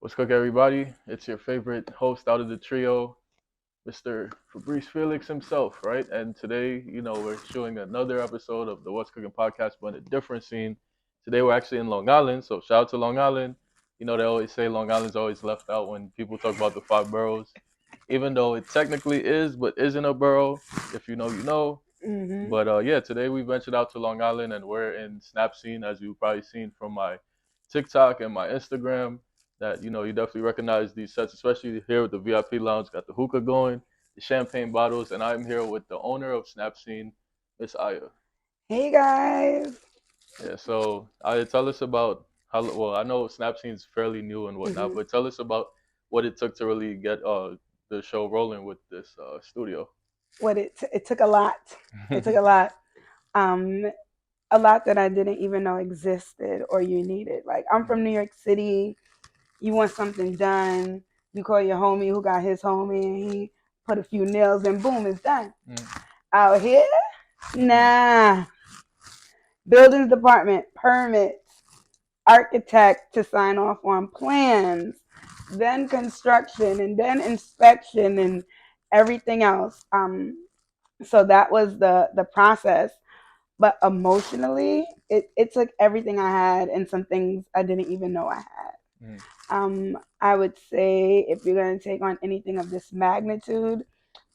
What's good, everybody? It's your favorite host out of the trio, Mr. Fabrice Felix himself, right? And today, we're showing another episode of the What's Cooking podcast, but in a different scene. Today, we're actually in Long Island, so shout out to Long Island. They always say Long Island's always left out when people talk about the five boroughs, even though it technically is, but isn't a borough. If you know, you know. But yeah, today we ventured out to Long Island and we're in Snapscene, as you've probably seen from my TikTok and my Instagram. That you definitely recognize these sets, especially here with the VIP lounge. Got the hookah going, the champagne bottles, and I'm here with the owner of Snapscene, Miss Aya. Hey guys. Yeah, so Aya, tell us about how. Well, I know Snapscene's fairly new and whatnot, hmm but tell us about what it took to really get the show rolling with this studio. It took a lot. It took a lot. Um, a lot that I didn't even know existed or you needed. Like I'm from New York City. You want something done, you call your homie who got his homie, and he put a few nails, and boom, it's done. Out here, nah. Buildings department, permits, architect to sign off on plans, then construction, and then inspection, and everything else. So that was the process. But emotionally, it took everything I had and some things I didn't even know I had. Mm. I would say if you're going to take on anything of this magnitude,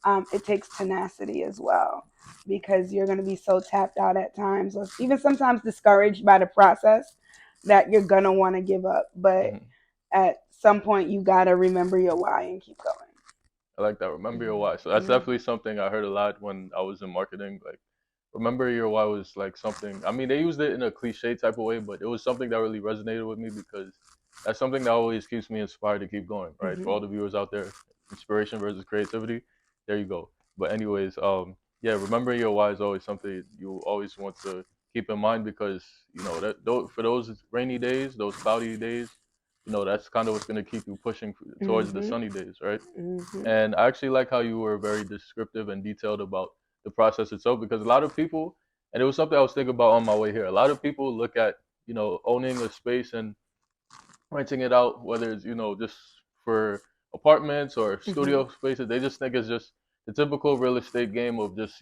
it takes tenacity as well, because you're going to be so tapped out at times, or even sometimes discouraged by the process, that you're going to want to give up. But Mm. at some point, you got to remember your why and keep going. I like that. Remember your why. So that's Mm-hmm. definitely something I heard a lot when I was in marketing. Like, remember your why was like something. I mean, they used it in a cliche type of way, but it was something that really resonated with me because that's something that always keeps me inspired to keep going. Right. For Mm-hmm. all the viewers out there, inspiration versus creativity. There you go. But anyways, yeah, remember your why is always something you always want to keep in mind because for those rainy days, those cloudy days, that's kind of what's gonna keep you pushing towards the Mm-hmm. sunny days, right? Mm-hmm. And I actually like how you were very descriptive and detailed about the process itself because a lot of people, and it was something I was thinking about on my way here, a lot of people look at, owning a space and renting it out, whether it's, just for apartments or Mm-hmm. studio spaces, they just think it's just the typical real estate game of just,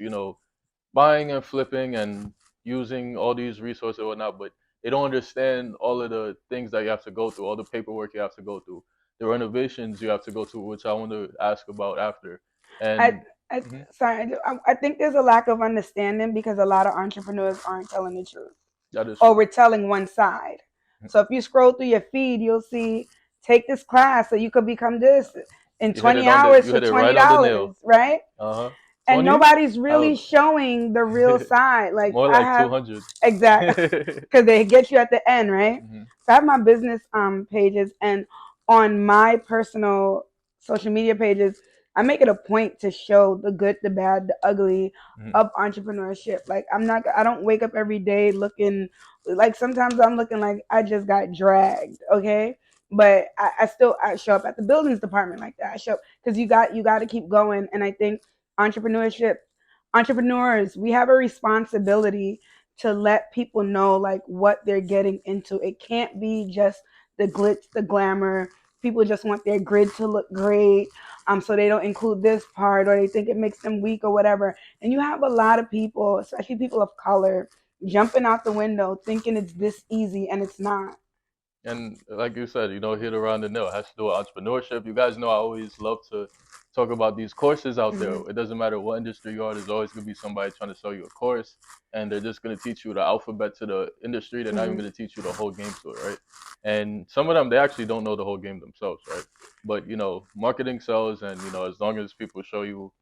buying and flipping and using all these resources and whatnot, but they don't understand all of the things that you have to go through, all the paperwork you have to go through, the renovations you have to go through, which I want to ask about after. I, And I mhm, sorry, I think there's a lack of understanding because a lot of entrepreneurs aren't telling the truth, that is or true. we're telling one side. So if you scroll through your feed, you'll see take this class so you could become this in You hit it 20 on the, hours you for hit it right on the nail. $20, right? And 20? nobody's really Hell showing the real no. side. Like More I like have 200. exact because they get you at the end, right? Mhm, So I have my business pages, and on my personal social media pages, I make it a point to show the good, the bad, the ugly mhm. of entrepreneurship. Like I don't wake up every day looking like, sometimes I'm looking like I just got dragged, okay? But I show up at the buildings department like that. I show because you got to keep going. And I think entrepreneurship entrepreneurs, we have a responsibility to let people know like what they're getting into. It can't be just the glitz, the glamour. People just want their grid to look great, so they don't include this part, or they think it makes them weak or whatever. And you have a lot of people, especially people of color, jumping out the window thinking it's this easy, and it's not. And like you said, hit around the nail. It has to do with entrepreneurship. You guys know I always love to talk about these courses out there. hmm It doesn't matter what industry you are, there's always going to be somebody trying to sell you a course, and they're just going to teach you the alphabet to the industry. They're not even hmm going to teach you the whole game to it, right? And some of them, they actually don't know the whole game themselves, right? But, marketing sells, and, as long as people show you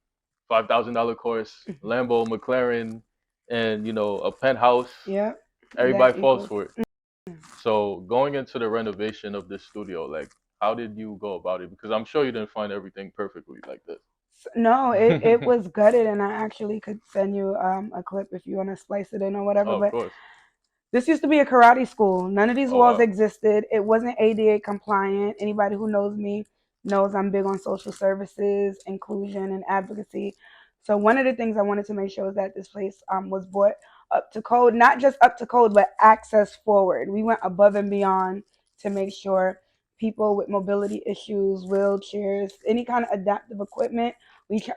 $5,000 course, Lambo, McLaren, and, a penthouse, Yeah, everybody that falls equals. for it. So going into the renovation of this studio, like how did you go about it? Because I'm sure you didn't find everything perfectly like No, it this. was gutted, and I actually could send you a clip if you want to splice it in or whatever. Oh, of But course. this used to be a karate school. None of these Oh walls wow. existed. It wasn't ADA compliant. Anybody who knows me knows I'm big on social services, inclusion, and advocacy. So one of the things I wanted to make sure was that this place was brought up to code, not just up to code, but access forward. We went above and beyond to make sure people with mobility issues, wheelchairs, any kind of adaptive equipment.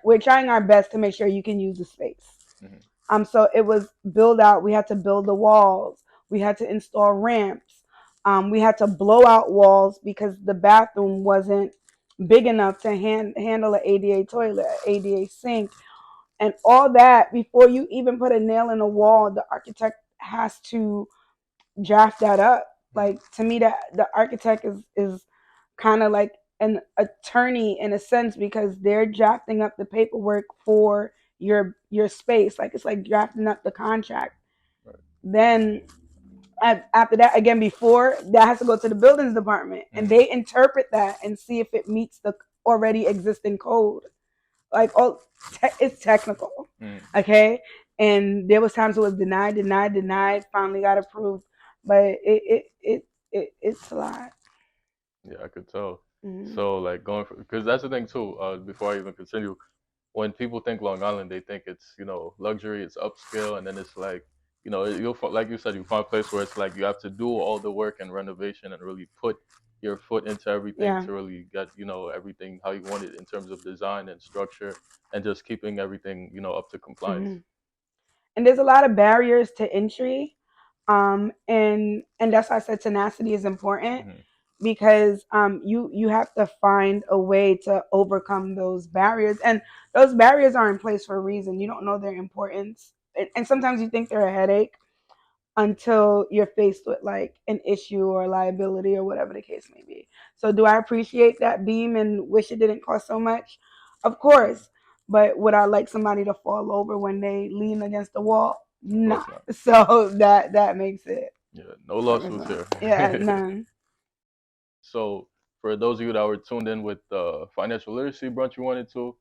We're trying our best to make sure you can use the space. Hmm. So it was build out. We had to build the walls. We had to install ramps. We had to blow out walls because the bathroom wasn't big enough to handle an ADA toilet, ADA sink, and all that. Before you even put a nail in a wall, the architect has to draft that up. Like, to me, that the architect is kind of like an attorney in a sense, because they're drafting up the paperwork for your space. Like, it's like drafting up the contract. Right. Then after that, again, before that has to go to the buildings department, and Hmm. they interpret that and see if it meets the already existing code. Like, oh, it's technical. Hmm. Okay. And there was times it was denied, denied, denied, finally got approved. But it's a lot. Yeah, I could tell. Mm-hmm. So like going for, because that's the thing too. Before I even continue, when people think Long Island, they think it's luxury, it's upscale, and then it's like like you said, you find a place where it's like you have to do all the work and renovation and really put your foot into everything Yeah. to really get everything how you want it in terms of design and structure and just keeping everything up to compliance. Mm-hmm. And there's a lot of barriers to entry. And that's why I said tenacity is important, Hmm. because you have to find a way to overcome those barriers, and those barriers are in place for a reason. You don't know their importance, and sometimes you think they're a headache until you're faced with like an issue or liability or whatever the case may be. So do I appreciate that beam and wish it didn't cost so much? Of Yeah, course. But would I like somebody to fall over when they lean against the wall? of Nah. course not. So that makes it Yeah, no that makes lawsuits it here. yeah, none. So for those of you that were tuned in with the financial literacy brunch you wanted to,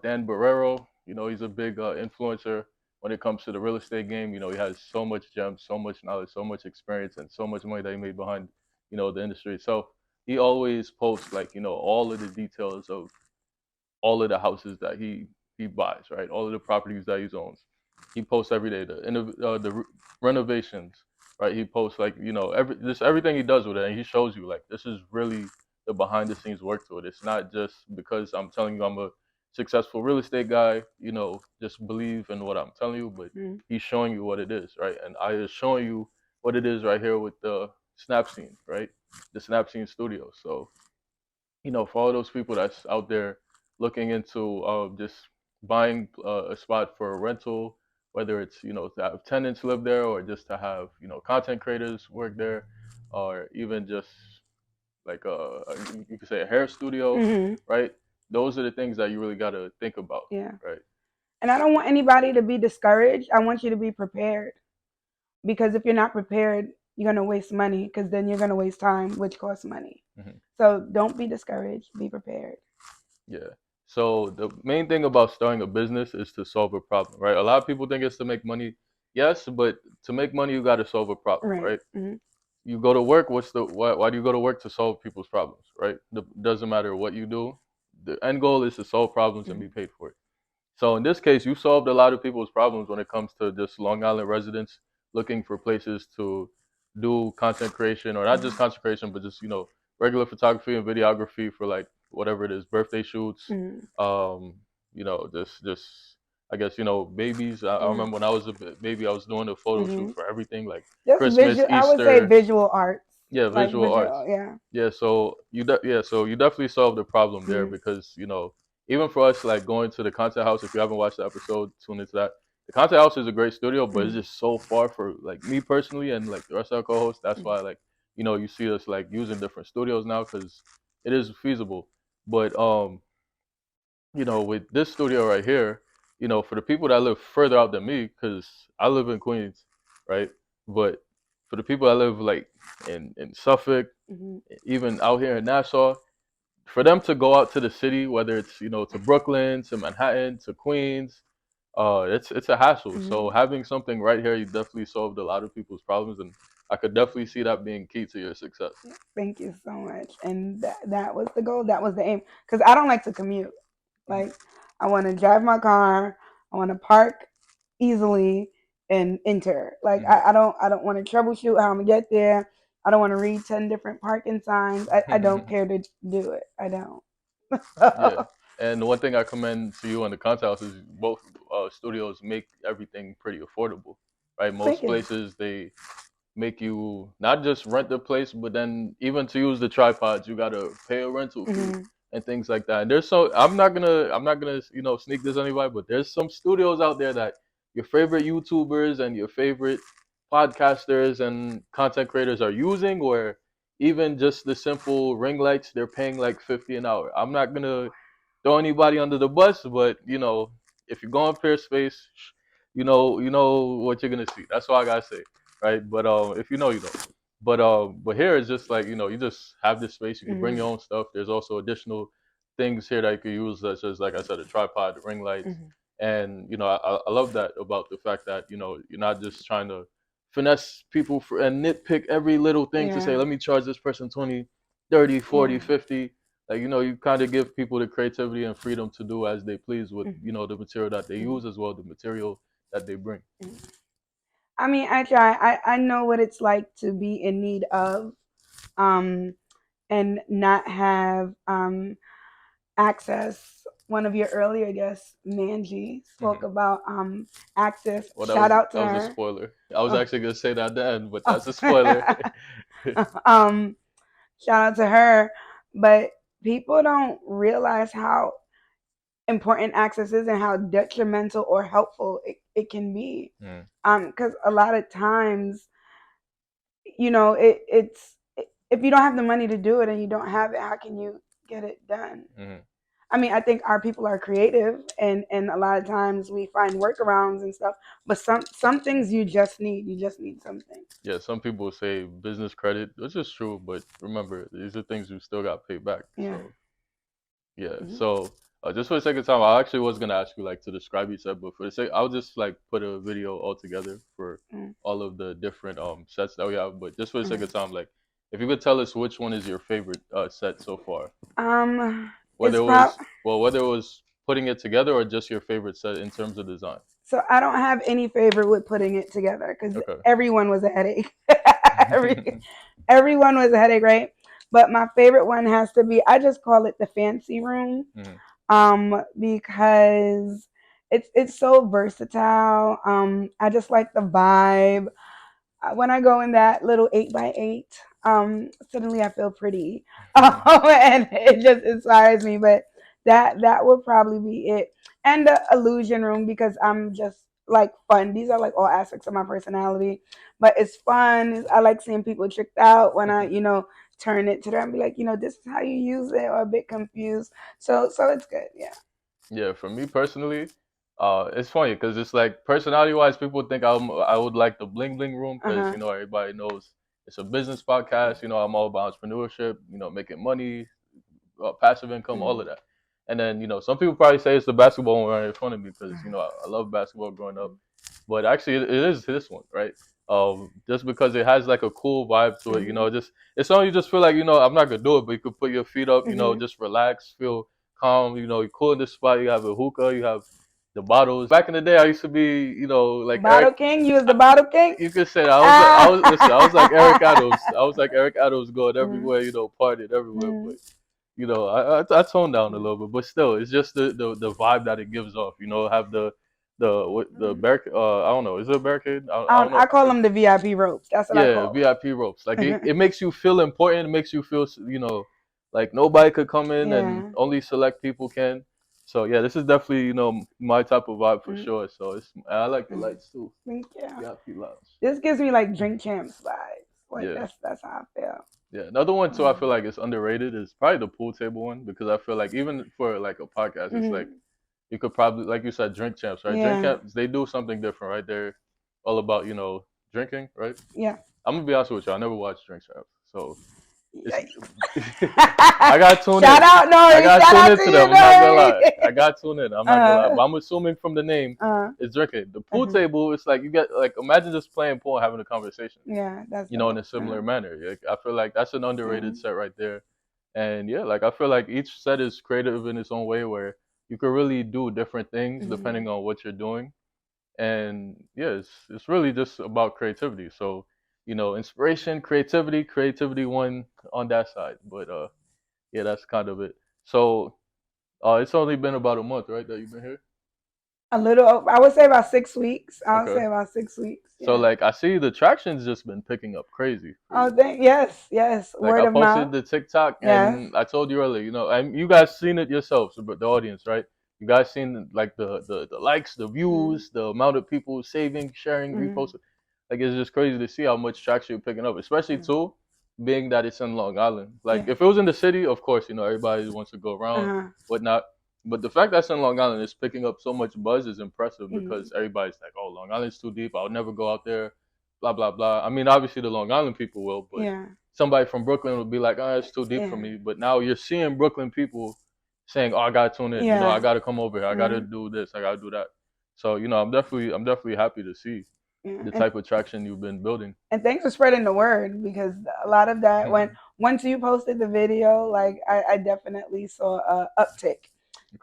Dan Barrero, he's a big influencer when it comes to the real estate game. He has so much gems, so much knowledge, so much experience, and so much money that he made behind, the industry itself. He always posts like, all of the details of all of the houses that he buys, right? All of the properties that he owns. He posts every day the renovations, right? He posts like everything he does with it, and he shows you like this is really the behind the scenes work to it. It's not just because I'm telling you I'm a successful real estate guy, just believe in what I'm telling you, but Mm. he's showing you what it is, right? And I is showing you what it is right here with the snap scene, right? The snap scene studio. So for all those people that's out there looking into just buying a spot for a rental, whether it's to have tenants live there or just to have content creators work there, or even just like you could say a hair studio, Hmm. right? Those are the things that you really got to think about, Yeah. right? And I don't want anybody to be discouraged. I want you to be prepared, because if you're not prepared, you're going to waste money, because then you're going to waste time, which costs money. Hmm. So don't be discouraged. Be prepared. Yeah. So the main thing about starting a business is to solve a problem, right? A lot of people think it's to make money. Yes, but to make money, you got to solve a problem, Right. right? Hmm. You go to work. Why do you go to work to solve people's problems, right? Doesn't matter what you do. The end goal is to solve problems and Hmm. be paid for it. So in this case, you solved a lot of people's problems when it comes to just Long Island residents looking for places to do content creation, or not just content creation, but just regular photography and videography for like whatever it is, birthday shoots, Hmm. um, just I guess babies. I Hmm. remember when I was a baby, I was doing a photo shoot Hmm. for everything like Just Christmas, visual. I would say Easter. visual arts, Yeah, like visual arts. visual. Yeah. Yeah, so so you definitely solved the problem there Hmm. because even for us like going to the content house, if you haven't watched the episode, tune into that. The content house is a great studio, but it's Hmm. just so far for like me personally and like the rest of our co-hosts. That's why like you see us like using different studios now because it is feasible. But with this studio right here, for the people that live further out than me, because I live in Queens, right? But for the people that live like in Suffolk, Hmm. even out here in Nassau, for them to go out to the city, whether it's to Brooklyn, to Manhattan, to Queens, it's a hassle. Hmm. So having something right here, you definitely solved a lot of people's problems, and I could definitely see that being key to your success. Thank you so much. And that was the goal. That was the aim. Because I don't like to commute. Mhm. Like, I want to drive my car. I want to park easily and enter. Like, Mhm. I don't want to troubleshoot how I'm gonna get there. I don't want to read 10 different parking signs. I don't care to do it. I don't. Yeah, and one thing I commend to you on the content house is both studios make everything pretty affordable, right? Thank Most you. places they make you not just rent the place, but then even to use the tripods, you gotta pay a rental fee Hmm. and things like that. And there's so I'm not gonna sneak this on anybody, but there's some studios out there that your favorite YouTubers and your favorite podcasters and content creators are using, or even just the simple ring lights, they're paying like 50 an hour. I'm not gonna throw anybody under the bus, but if you go on Peerspace, you know what you're gonna see. That's all I gotta say, right? But if you know, you know. But here it's just like you just have this space. You can bring Hmm. your own stuff. There's also additional things here that you can use, such as like I said, a tripod, ring lights, Hmm. and I love that about the fact that you're not just trying to finesse people and nitpick every little thing to say, Yeah. let me charge this person 20, 30, Yeah. 40, 50. Like you kind of give people the creativity and freedom to do as they please with Hmm. the material that they Hmm. use, as well the material that they bring. I mean, I try. I know what it's like to be in need of, um, and not have access. One of your earlier guests, Manji, spoke Hmm. about access. Well, Shout out to that was a her. spoiler. I was Oh. actually gonna say that at the end, but that's a spoiler. um, Shout out to her. But people don't realize how important access is and how detrimental or helpful it can be. Mm, Because a lot of times, it's if you don't have the money to do it and you don't have it, how can you get it done? hmm. I mean, I think our people are creative, and a lot of times we find workarounds and stuff. But some things you just need something. Yeah, some people say business credit, which is true, but remember, these are things you still got paid back. Yeah. So yeah, Hmm. so just for the sake of time, I actually was gonna ask you like to describe each set, but for the sake, I'll just like put a video all together for Hmm. all of the different sets that we have. But just for the sake Hmm. of time, like if you could tell us which one is your favorite set so far, whether It's it prob was whether it was putting it together or just your favorite set in terms of design. So I don't have any favorite with putting it together because Okay. everyone was a headache. Every, Everyone was a headache, right? But my favorite one has to be, I just call it the fancy room, Mhm. because it's so versatile. I just like the vibe. When I go in that little 8x8, suddenly I feel pretty, and it just inspires me. But that would probably be it, and the illusion room because I'm just like fun. These are like all aspects of my personality, but it's fun. I like seeing people tricked out when I turn it to them and be like, this is how you use it, or a bit confused. So it's good. Yeah. Yeah, for me personally, it's funny because it's like personality wise, people think I would like the bling bling room Uh because huh. everybody knows it's a business podcast. I'm all about entrepreneurship. Making money, passive income, all Mm-hmm. of that. And then some people probably say it's the basketball one right in front of me because I love basketball growing up. But actually, it is this one, right? Just because it has like a cool vibe to it, Mm-hmm. just it's something you just feel like I'm not gonna do it, but you could put your feet up, Mm-hmm. just relax, feel calm. You're cool in this spot. You have a hookah, you have the bottles. Back in the day, I used to be, like Eric. Bottle King, you was the Bottle King. You could say that I was Ah. listen. I was like Eric Adams. I was like Eric Adams going Mm-hmm. everywhere, partied everywhere. Mm-hmm. But I toned down a little bit, but still, it's just the vibe that it gives off. Have the barricade. I don't know. Is it a barricade? I don't know. I call them the VIP ropes. That's what I Yeah, call VIP ropes. Like them. it makes you feel important. It makes you feel like nobody could come in and Yeah. only select people can. So yeah, this is definitely my type of vibe for Mm-hmm. sure. So I like the Mm-hmm. lights too. Thank you. VIP lounge. This gives me like drink champs vibes. Like Yeah. that's how I feel. Yeah, another one too. I feel Mm-hmm. like it's underrated is probably the pool table one because I feel like even for like a podcast, it's like Mm-hmm. you could probably like you said, drink champs, right? Drink Yeah. champs, they do something different, right? They're all about drinking, right? Yeah. I'm gonna be honest with you, I never watched drink champs, so it's Yikes. I got tuned Shout in. out I Nori. got Shout tuned out to into you, them. I'm not gonna Nori. lie. I got tuned in. I'm not gonna lie. But I'm assuming from the name, Uh, it's drinking. The pool uh-huh. table, it's like you get like imagine just playing pool and having a conversation. Yeah, that's In dope. a similar manner. Like, I feel like that's an Yeah. underrated set right there. And yeah, like I feel like each set is creative in its own way where you could really do different things Mm-hmm. depending on what you're doing. And yeah, it's really just about creativity. So inspiration, creativity won on that side. But yeah, that's kind of it. So it's only been about a month, right, that you've been here? A little, I would say about 6 weeks. I would Okay. say about 6 weeks. So Yeah. like I see the traction's just been picking up crazy for Oh, you. yes, yes. Like Word I of mouth. posted the TikTok, Yes. and I told you earlier, and you guys seen it yourselves, but the audience, right? You guys seen like the likes, the Mm-hmm. views, the amount of people saving, sharing, Mm-hmm. reposting. Like it's just crazy to see how much traction you're picking up, especially too, being that it's in Long Island. Like Yeah. if it was in the city, of course, everybody wants to go around, Uh-huh. whatnot. But the fact that's in Long Island is picking up so much buzz is impressive Mm-hmm. because everybody's like, "Oh, Long Island's too deep. I'll never go out there." Blah blah blah. I mean, obviously the Long Island people will, but Yeah. somebody from Brooklyn would be like, "Oh, it's too deep for Yeah. me." But now you're seeing Brooklyn people saying, "Oh, I gotta tune in. I Yeah. gotta come over here. I gotta Mm-hmm. do this. I gotta do that." So I'm definitely happy to see Yeah. the type of traction you've been building. And thanks for spreading the word, because a lot of that, when once you posted the video, like I definitely saw a uptick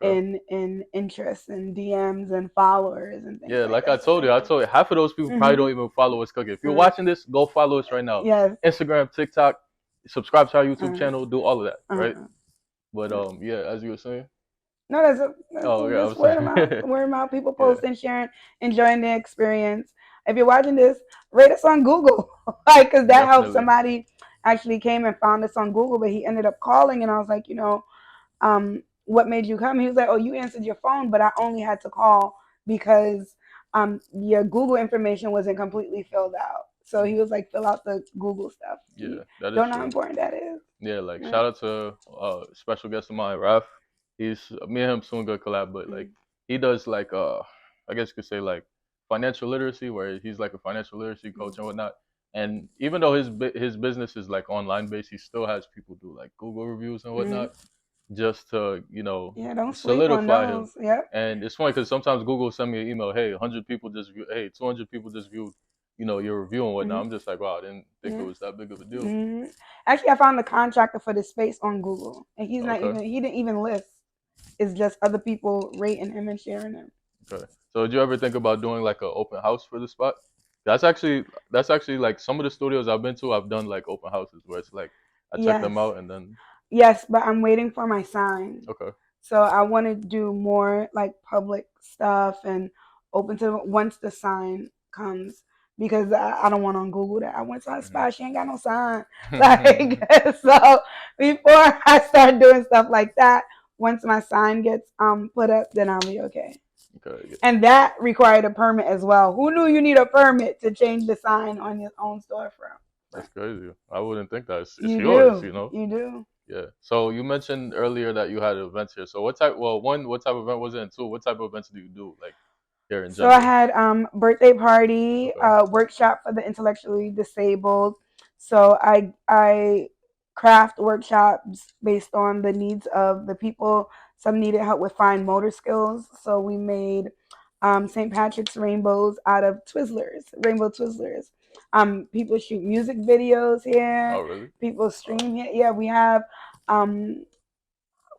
Okay. in interest and DMs and followers and things Yeah, like like I that. So told you, thank I you. told you half of those people probably Mm-hmm. don't even follow us cooking. If you're Uh, watching this, go follow us right now. yes. Instagram, TikTok, subscribe to our YouTube Uh, channel, do all of that, right? uh, But uh. yeah, as you were saying. No, that's Oh yeah, I just was word of mouth. saying. Word of mouth. People Yeah, posting, sharing, enjoying the experience. If you're watching this, rate us on Google, like, because that helps. definitely. Somebody actually came and found us on Google, but he ended up calling, and I was like, what made you come? He was like, oh, you answered your phone, but I only had to call because your Google information wasn't completely filled out. So he was like, fill out the Google stuff. You Yeah, that is don't know how true. important that is. Yeah, like Yeah. shout out to special guest of mine, Raf. He's me and him soon gonna collab, but like Mm. he does like I guess you could say like financial literacy, where he's like a financial literacy Mm. coach and whatnot. And even though his business is like online based, he still has people do like Google reviews and Mm. whatnot just to Yeah, don't sleep on solidify him. those. Yep. And it's funny because sometimes Google send me an email, hey, 100 people just view, hey, 200 people just viewed, your review and whatnot. Mm. I'm just like, wow, I didn't think it Yeah. was that big of a deal. Mm. Actually, I found the contractor for the space on Google, and Okay. he didn't even list. It's just other people rating him and sharing him. Okay. So did you ever think about doing like an open house for the spot? That's actually like some of the studios I've been to. I've done like open houses where it's like I check them Yes. out and then Yes, but I'm waiting for my sign. okay. So I want to do more like public stuff and open to once the sign comes, because I don't want on Google that I went to a spot, she ain't got no sign. Like, so before I start doing stuff like that, once my sign gets put up, then I'll be okay. Okay. And that required a permit as well. Who knew you need a permit to change the sign on your own storefront? That's crazy. I wouldn't think that it's You yours. do. You do. Yeah. So you mentioned earlier that you had events here. So what type? Well, one, what type of event was it? And two, what type of events do you do like here in So I general? had birthday party, Okay. workshop for the intellectually disabled. So I craft workshops based on the needs of the people. Some needed help with fine motor skills, so we made St. Patrick's rainbows out of Twizzlers, rainbow Twizzlers. People shoot music videos Oh, here. really? People Wow. stream here. Yeah, we have um,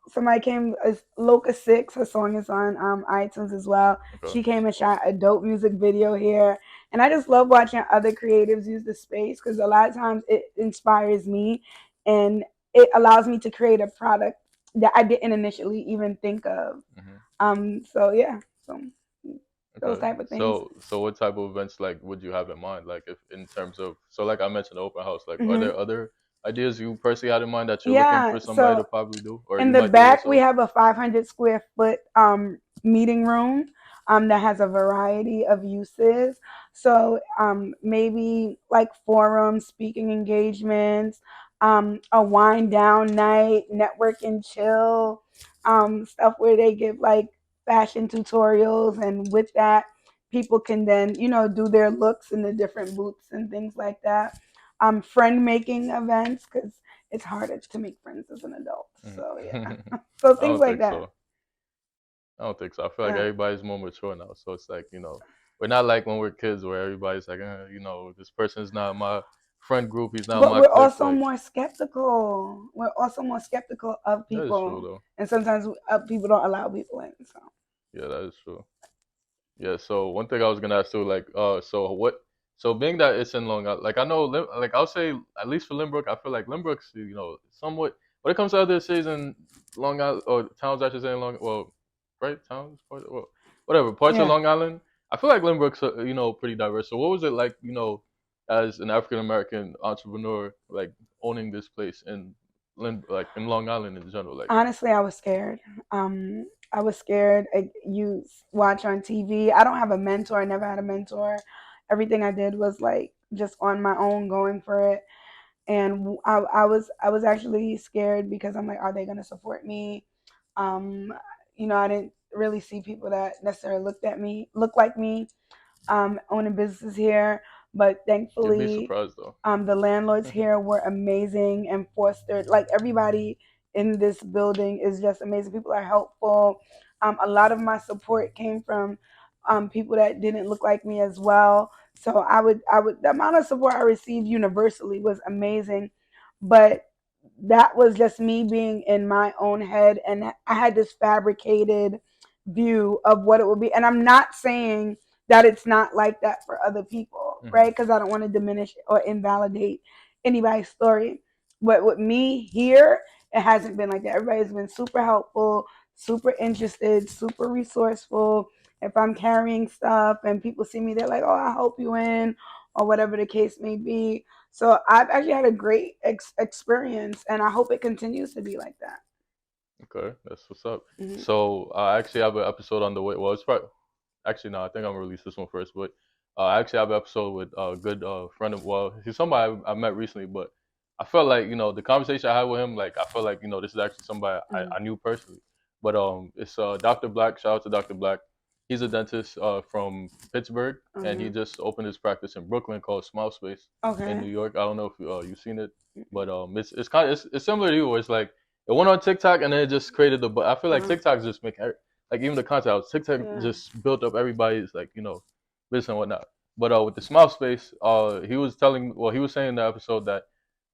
somebody came, Loca Six, her song is on iTunes as well. Okay. She came and shot a dope music video here. And I just love watching other creatives use the space, because a lot of times it inspires me and it allows me to create a product that I didn't initially even think of. Hmm. So yeah, so those Okay. type of things. So what type of events like would you have in mind? Like if in terms of so like I mentioned the open house, like are Hmm. there other ideas you personally had in mind that you're looking Yeah, for somebody to so probably do or in you the might do it back, we yourself? have a 500 square foot meeting room that has a variety of uses. So maybe like forums, speaking engagements, a wind down night, network and chill, stuff where they give like fashion tutorials. And with that, people can then, do their looks in the different booths and things like that. Friend making events, because it's harder to make friends as an adult. Mhm. So yeah, so I things don't like think that. so. I don't think so. I feel like Yeah, everybody's more mature now. So it's like, we're not like when we're kids where everybody's like, this person's not my friend group. He's not but my we're clique. also Like, more skeptical. We're also more skeptical of that is true, people, though. and sometimes people don't allow people in. So Yeah, that is true. Yeah. So one thing I was gonna ask too, like, so what? So being that it's in Long Island, like I know, like I'll say at least for Lynbrook, I feel like Lynbrook's somewhat when it comes to other cities in Long Island or towns I should say in Long well, right towns well whatever parts of Yeah. Long Island, I feel like Lynbrook's pretty diverse. So what was it like as an African American entrepreneur like owning this place in in Long Island in general like. Honestly, I was scared. I was scared. You watch on TV. I don't have a mentor. I never had a mentor. Everything I did was like just on my own, going for it. And I was actually scared because I'm like, are they gonna support me? Um, I didn't really see people that necessarily look like me, owning businesses here. But You'd be thankfully, surprised though. the landlords here were amazing and fostered. Like everybody in this building is just amazing. People are helpful. A lot of my support came from people that didn't look like me as well. So the amount of support I received universally was amazing. But that was just me being in my own head, and I had this fabricated view of what it would be. And I'm not saying that it's not like that for other people, Hmm. right? Because I don't want to diminish or invalidate anybody's story. But with me here, it hasn't been like that. Everybody's been super helpful, super interested, super resourceful. If I'm carrying stuff and people see me, they're like, "Oh, I'll help you in," or whatever the case may be. So I've actually had a great experience, and I hope it continues to be like that. Okay, that's what's up. Mm-hmm. So I actually have an episode on the way. Well, it's probably actually no. I think I'm gonna release this one first, but I actually have an episode with a good friend of well, he's somebody I met recently, but I felt like the conversation I had with him, like I felt like this is actually somebody Mm-hmm. I knew personally. But it's Dr. Black. Shout out to Dr. Black. He's a dentist from Pittsburgh, and he Mm-hmm. just opened his practice in Brooklyn called Smile Space in Okay. New York. I don't know if you've seen it, but it's kind of it's similar to you, where it's like it went on TikTok and then it just created the. But I feel like Uh-huh. TikTok just make like even the content out. TikTok Yeah. just built up everybody's like business and whatnot. But with the Smile Space, he was saying in the episode that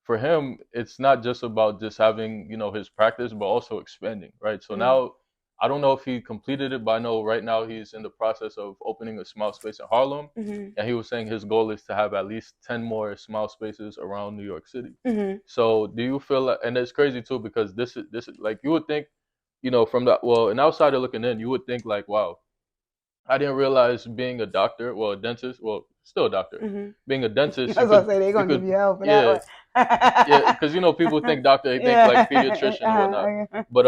for him it's not just about just having his practice, but also expanding, right? So Mm-hmm. now I don't know if he completed it, but I know right now he's in the process of opening a Smile Space in Harlem, Mm-hmm. and he was saying his goal is to have at least 10 more Smile Spaces around New York City. Mm-hmm. So do you feel like, and it's crazy too because this is like you would think, from the an outsider looking in, you would think like, wow, I didn't realize being a doctor, well, a dentist, well, still a doctor, Mm-hmm. being a dentist, I was gonna say they're you gonna give could, you help for that yeah, yeah, because people one. think doctor, they think like Yeah. pediatrician or whatnot, Okay. but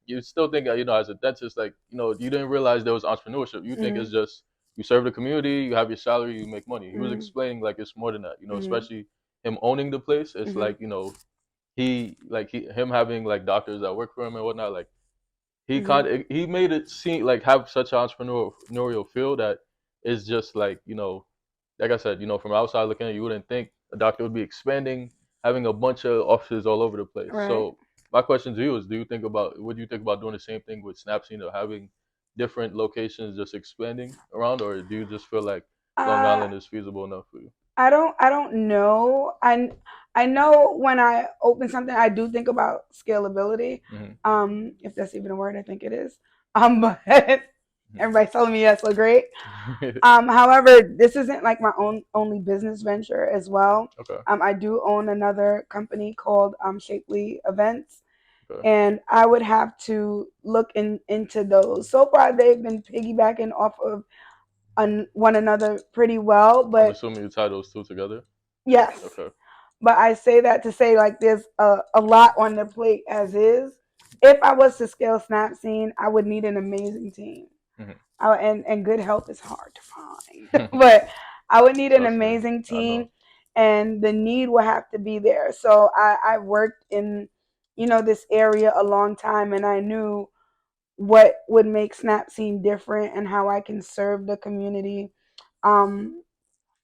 you still think as a dentist, like you didn't realize there was entrepreneurship. You think it's Mm-hmm. just you serve the community, you have your salary, you make money. He was Mm-hmm. explaining like it's more than that, Mm-hmm. especially him owning the place. It's Mm-hmm. like him having like doctors that work for him and whatnot, like Mm-hmm. he made it seem like have such an entrepreneurial feel that it's just like I said, from outside looking in, you wouldn't think a doctor would be expanding, having a bunch of offices all over the place. Right. So my question to you is, what do you think about doing the same thing with Snapcene, or having different locations just expanding around, or do you just feel like Long Uh, Island is feasible enough for you? I don't know. I know when I open something, I do think about scalability. Hmm. If that's even a word, I think it is. But everybody's telling me yes, so great. However, this isn't like my only business venture as well. Okay. I do own another company called Shapely Events, Okay. and I would have to look into those. So far, they've been piggybacking off of one another pretty well, I'm but assuming you tie those two together. yes. Okay. But I say that to say like there's a lot on the plate as is. If I was to scale Snapcene, I would need an amazing team. Hmm. And good help is hard to find, but I would need an Trust me, amazing I team, know. and the need will have to be there. So I worked in this area a long time, and I knew what would make Snapcene different and how I can serve the community. Um,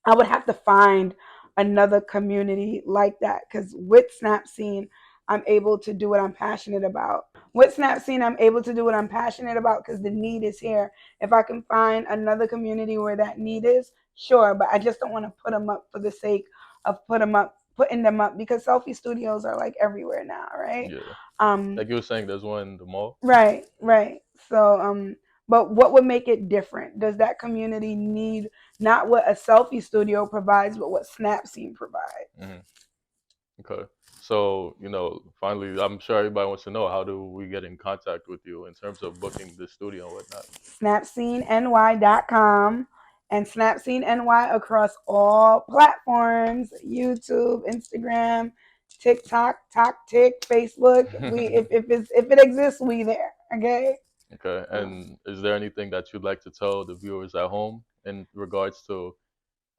I would have to find another community like that because with Snapcene, I'm able to do what I'm passionate about. With Snapcene, I'm able to do what I'm passionate about because the need is here. If I can find another community where that need is, sure, but I just don't want to put them up for the sake of putting them up because selfie studios are like everywhere now, right? Yeah. Um, Like you were saying, there's one in the mall. right, right. So, but what would make it different? Does that community need not what a selfie studio provides, but what Snapscene provides. Hmm. Okay. So, finally, I'm sure everybody wants to know, how do we get in contact with you in terms of booking the studio and whatnot? snapsceneny.com and snapsceneny across all platforms: YouTube, Instagram, TikTok, Facebook. We if it exists, we there. Okay. Okay. And is there anything that you'd like to tell the viewers at home in regards to,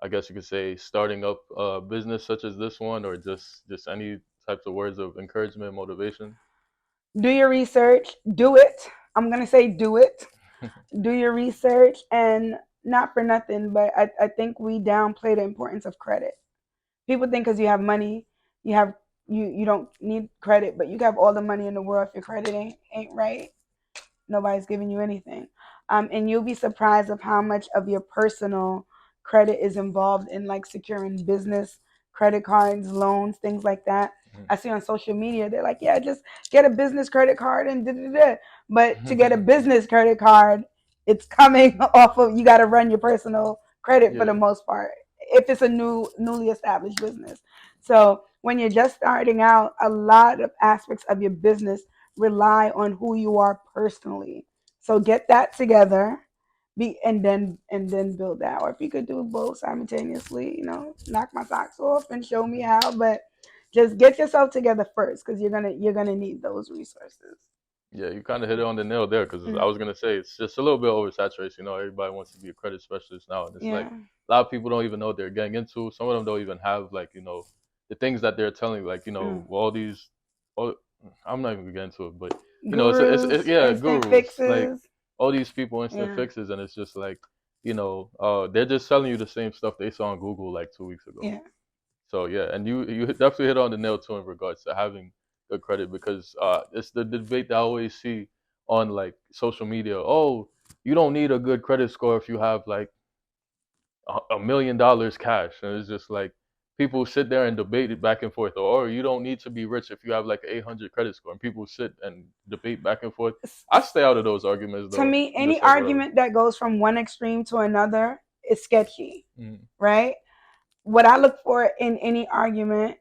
I guess you could say, starting up a business such as this one, or just any types of words of encouragement, motivation? Do your research. Do it. I'm gonna say do it. Do your research, and not for nothing, but I think we downplay the importance of credit. People think because you have money, you have you don't need credit, but you have all the money in the world. If your credit ain't right, nobody's giving you anything. And you'll be surprised of how much of your personal credit is involved in like securing business credit cards, loans, things like that. I see on social media they're like, yeah, just get a business credit card and da da da. But to get a business credit card, it's coming off of, you got to run your personal credit for the Yeah. most part if it's a newly established business. So when you're just starting out, a lot of aspects of your business rely on who you are personally. So get that together, and then build that. Or if you could do both simultaneously, knock my socks off and show me how. But just get yourself together first, because you're gonna need those resources. Yeah, you kind of hit it on the nail there, because I Mm, was gonna say it's just a little bit oversaturation. Everybody wants to be a credit specialist now, and it's like yeah. a lot of people don't even know what they're getting into. Some of them don't even have, like, the things that they're telling, like, Mm. all these. All, I'm not even gonna get into it, but Gurus, yeah, instant gurus, like fixes. all these people, instant Yeah. fixes, and it's just like, they're just selling you the same stuff they saw on Google like 2 weeks ago. Yeah. So yeah, and you definitely hit on the nail too in regards to having good credit, because it's the debate that I always see on like social media. Oh, you don't need a good credit score if you have like $1 million cash, and it's just like people sit there and debate it back and forth. Or you don't need to be rich if you have like an 800 credit score, and people sit and debate back and forth. I stay out of those arguments To though. me, I'm any just like, whatever. argument that goes from one extreme to another is sketchy, Mm, right? What I look for in any argument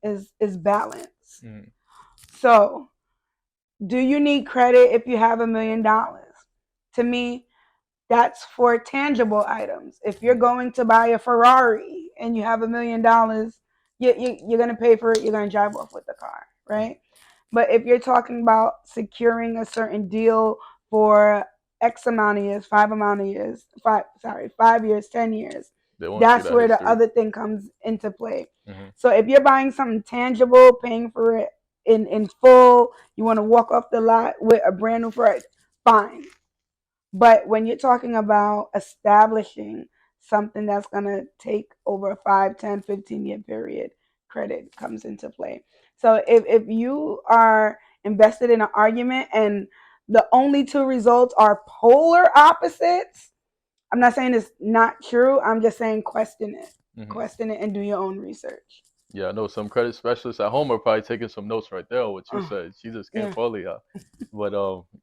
is balance. mm, So, do you need credit if you have $1 million? To me, that's for tangible items. If you're mm. going to buy a Ferrari and you have $1 million, you're going to pay for it. You're going to drive off with the car, right? But if you're talking about securing a certain deal for X amount of years, 5 years, 10 years, They want to see that's that where the history. other thing comes into play. Hmm. So if you're buying something tangible, paying for it in full, you want to walk off the lot with a brand new Ferrari, fine. But when you're talking about establishing something that's going to take over a 5, 10, 15-year period, credit comes into play. So if you are invested in an argument and the only two results are polar opposites, I'm not saying it's not true. I'm just saying question it. Hmm. Question it and do your own research. Yeah, I know some credit specialists at home are probably taking some notes right there on what you Oh, said. She just can't yeah. follow you. But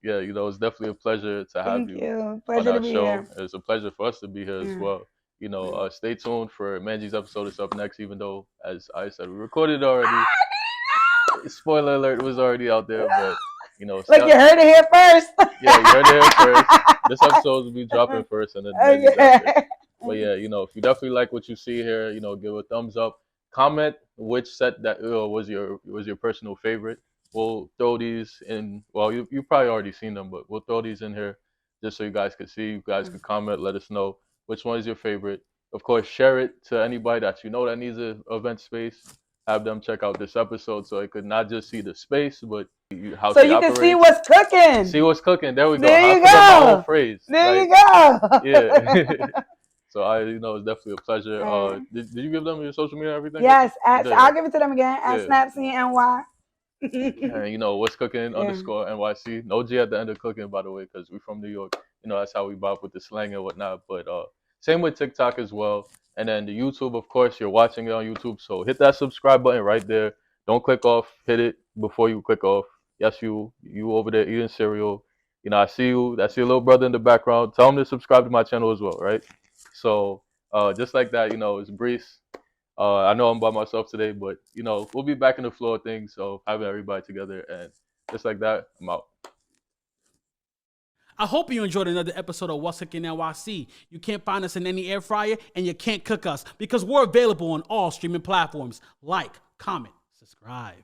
yeah, it's definitely a pleasure to have Thank you you. on Pleasure to our be show. here. It's a pleasure for us to be here as Yeah. well. Yeah. Stay tuned for Manji's episode. It's up next, even though, as I said, we recorded it already. Spoiler alert, was already out there, but stay Like out. you heard it here first. Yeah, you heard it here first. This episode will be dropping first, and then Manji's after. Okay. But yeah, if you definitely like what you see here, give a thumbs up. Comment which set that was your personal favorite. We'll throw these in. Well, you probably already seen them, but we'll throw these in here just so you guys could see. You guys could comment. Let us know which one is your favorite. Of course, share it to anybody that you know that needs an event space. Have them check out this episode so it could not just see the space, but how So she you can see operates. what's cooking. See what's cooking. There we go. There I you forgot my own go. phrase. There Like, you go. yeah. So it's definitely a pleasure. Alright. Did you give them your social media and everything? Yes, You did, I'll right? give it to them again at Yeah. snapsceneny. And what's cooking Yeah. underscore NYC. No G at the end of cooking, by the way, because we're from New York. That's how we bop with the slang and whatnot. But same with TikTok as well. And then the YouTube, of course, you're watching it on YouTube. So hit that subscribe button right there. Don't click off. Hit it before you click off. Yes, you over there eating cereal. I see you. I see your little brother in the background. Tell him to subscribe to my channel as well, right? So just like that, it's Brees. I know I'm by myself today, but we'll be back in the flow of things. So having everybody together, and just like that, I'm out. I hope you enjoyed another episode of What's Cooking NYC. You can't find us in any air fryer, and you can't cook us because we're available on all streaming platforms. Like, comment, subscribe.